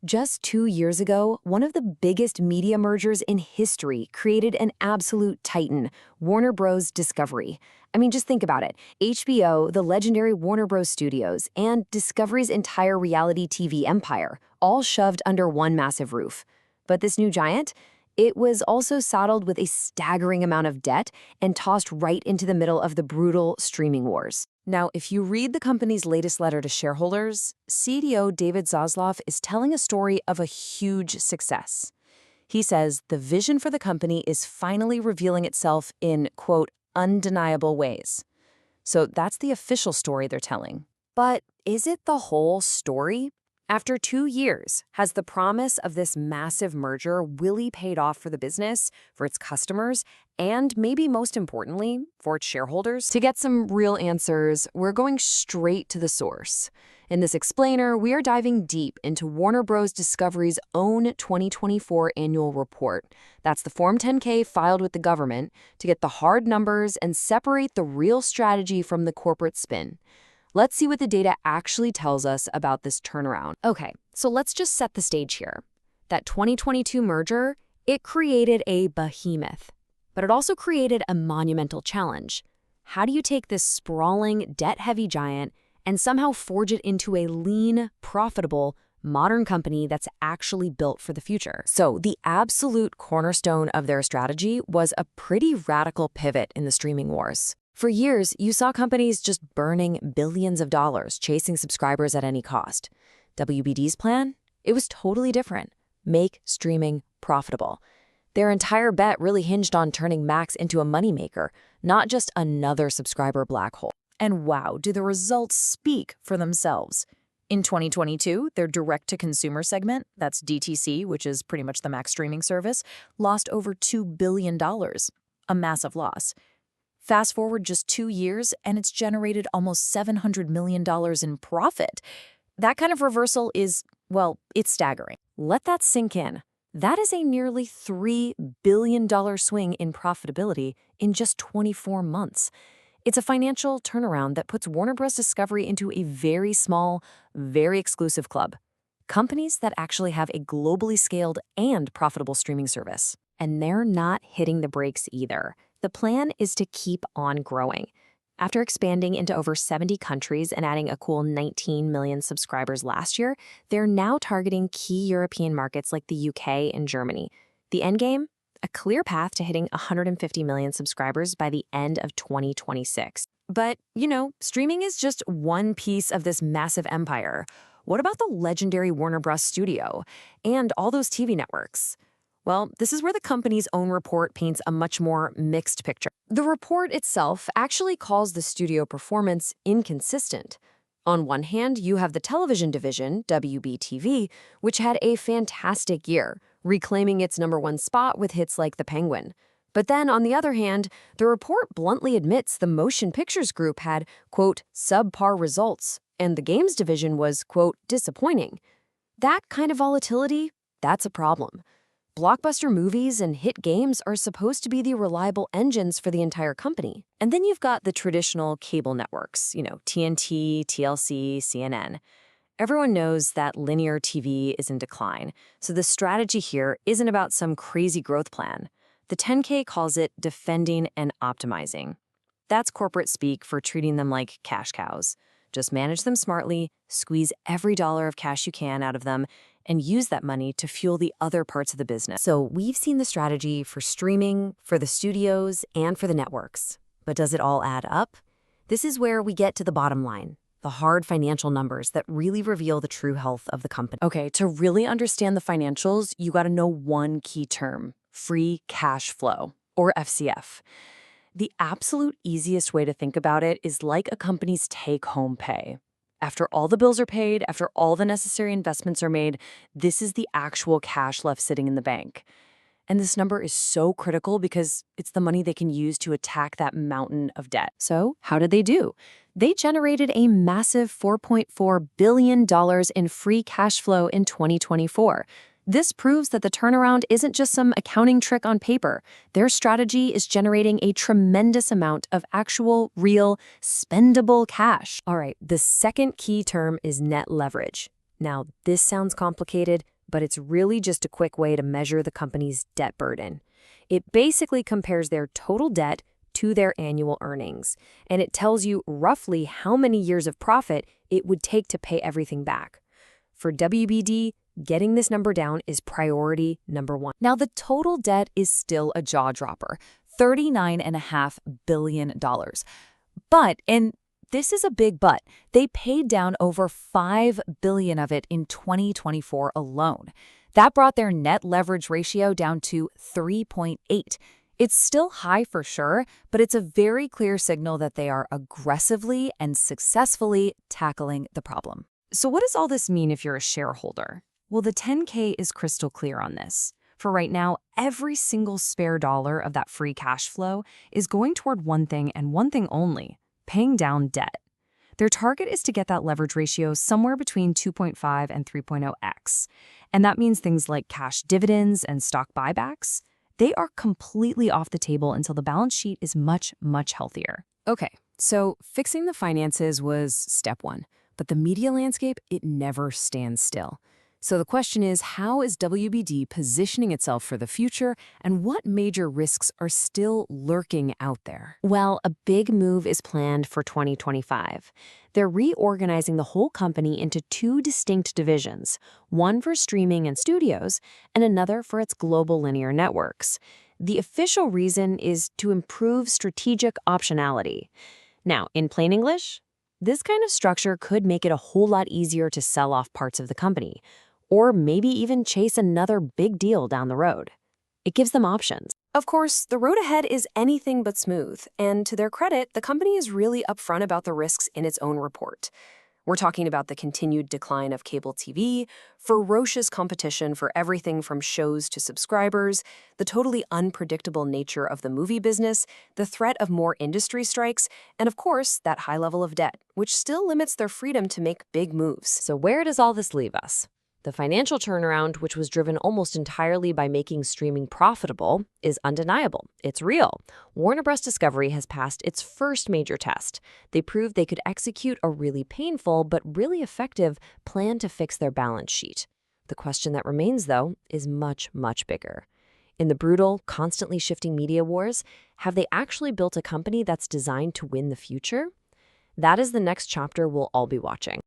Just 2 years ago, one of the biggest media mergers in history created an absolute titan, Warner Bros. Discovery. I mean, just think about it. HBO, the legendary Warner Bros. Studios, and Discovery's entire reality TV empire, all shoved under one massive roof. But this new giant? It was also saddled with a staggering amount of debt and tossed right into the middle of the brutal streaming wars. Now, if you read the company's latest letter to shareholders, CDO David Zaslav is telling a story of a huge success. He says the vision for the company is finally revealing itself in, quote, undeniable ways. So that's the official story they're telling. But is it the whole story? After 2 years, has the promise of this massive merger really paid off for the business, for its customers, and maybe most importantly, for its shareholders? To get some real answers, we're going straight to the source. In this explainer, we are diving deep into Warner Bros. Discovery's own 2024 annual report. That's the Form 10-K filed with the government to get the hard numbers and separate the real strategy from the corporate spin. Let's see what the data actually tells us about this turnaround. Okay, so let's just set the stage here. That 2022 merger, it created a behemoth, but it also created a monumental challenge. How do you take this sprawling, debt-heavy giant and somehow forge it into a lean, profitable, modern company that's actually built for the future? So the absolute cornerstone of their strategy was a pretty radical pivot in the streaming wars. For years, you saw companies just burning billions of dollars chasing subscribers at any cost. WBD's plan? It was totally different. Make streaming profitable. Their entire bet really hinged on turning Max into a moneymaker, not just another subscriber black hole. And wow, do the results speak for themselves. In 2022, their direct-to-consumer segment, that's DTC, which is pretty much the Max streaming service, lost over $2 billion, a massive loss. Fast forward just 2 years, and it's generated almost $700 million in profit. That kind of reversal is, well, it's staggering. Let that sink in. That is a nearly $3 billion swing in profitability in just 24 months. It's a financial turnaround that puts Warner Bros. Discovery into a very small, very exclusive club. Companies that actually have a globally scaled and profitable streaming service. And they're not hitting the brakes either. The plan is to keep on growing. After expanding into over 70 countries and adding a cool 19 million subscribers last year, they're now targeting key European markets like the UK and Germany. The endgame? A clear path to hitting 150 million subscribers by the end of 2026. But, streaming is just one piece of this massive empire. What about the legendary Warner Bros. Studio and all those TV networks? Well, this is where the company's own report paints a much more mixed picture. The report itself actually calls the studio performance inconsistent. On one hand, you have the television division, WBTV, which had a fantastic year, reclaiming its #1 spot with hits like The Penguin. But then, on the other hand, the report bluntly admits the motion pictures group had, quote, subpar results, and the games division was, quote, disappointing. That kind of volatility, that's a problem. Blockbuster movies and hit games are supposed to be the reliable engines for the entire company. And then you've got the traditional cable networks, TNT, TLC, CNN. Everyone knows that linear TV is in decline, so the strategy here isn't about some crazy growth plan. The 10K calls it defending and optimizing. That's corporate speak for treating them like cash cows. Just manage them smartly, squeeze every dollar of cash you can out of them, and use that money to fuel the other parts of the business. So we've seen the strategy for streaming, for the studios, and for the networks. But does it all add up? This is where we get to the bottom line, the hard financial numbers that really reveal the true health of the company. Okay, to really understand the financials, you got to know one key term, free cash flow, or FCF. The absolute easiest way to think about it is like a company's take-home pay. After all the bills are paid, after all the necessary investments are made, this is the actual cash left sitting in the bank. And this number is so critical because it's the money they can use to attack that mountain of debt. So how did they do? They generated a massive $4.4 billion in free cash flow in 2024. This proves that the turnaround isn't just some accounting trick on paper. Their strategy is generating a tremendous amount of actual, real, spendable cash. All right, the second key term is net leverage. Now, this sounds complicated, but it's really just a quick way to measure the company's debt burden. It basically compares their total debt to their annual earnings, and it tells you roughly how many years of profit it would take to pay everything back. For WBD, getting this number down is priority number one. Now, the total debt is still a jaw-dropper, $39.5 billion. But, and this is a big but, they paid down over $5 billion of it in 2024 alone. That brought their net leverage ratio down to 3.8. It's still high for sure, but it's a very clear signal that they are aggressively and successfully tackling the problem. So what does all this mean if you're a shareholder? Well, the 10K is crystal clear on this. For right now, every single spare dollar of that free cash flow is going toward one thing and one thing only: paying down debt. Their target is to get that leverage ratio somewhere between 2.5 and 3.0x. And that means things like cash dividends and stock buybacks. They are completely off the table until the balance sheet is much, much healthier. Okay, so fixing the finances was step one. But the media landscape, it never stands still. So the question is, how is WBD positioning itself for the future, and what major risks are still lurking out there? Well, a big move is planned for 2025. They're reorganizing the whole company into two distinct divisions, one for streaming and studios, and another for its global linear networks. The official reason is to improve strategic optionality. Now, in plain English, this kind of structure could make it a whole lot easier to sell off parts of the company, or maybe even chase another big deal down the road. It gives them options. Of course, the road ahead is anything but smooth, and to their credit, the company is really upfront about the risks in its own report. We're talking about the continued decline of cable TV, ferocious competition for everything from shows to subscribers, the totally unpredictable nature of the movie business, the threat of more industry strikes, and of course, that high level of debt, which still limits their freedom to make big moves. So where does all this leave us? The financial turnaround, which was driven almost entirely by making streaming profitable, is undeniable. It's real. Warner Bros. Discovery has passed its first major test. They proved they could execute a really painful but really effective plan to fix their balance sheet. The question that remains, though, is much, much bigger. In the brutal, constantly shifting media wars, have they actually built a company that's designed to win the future? That is the next chapter we'll all be watching.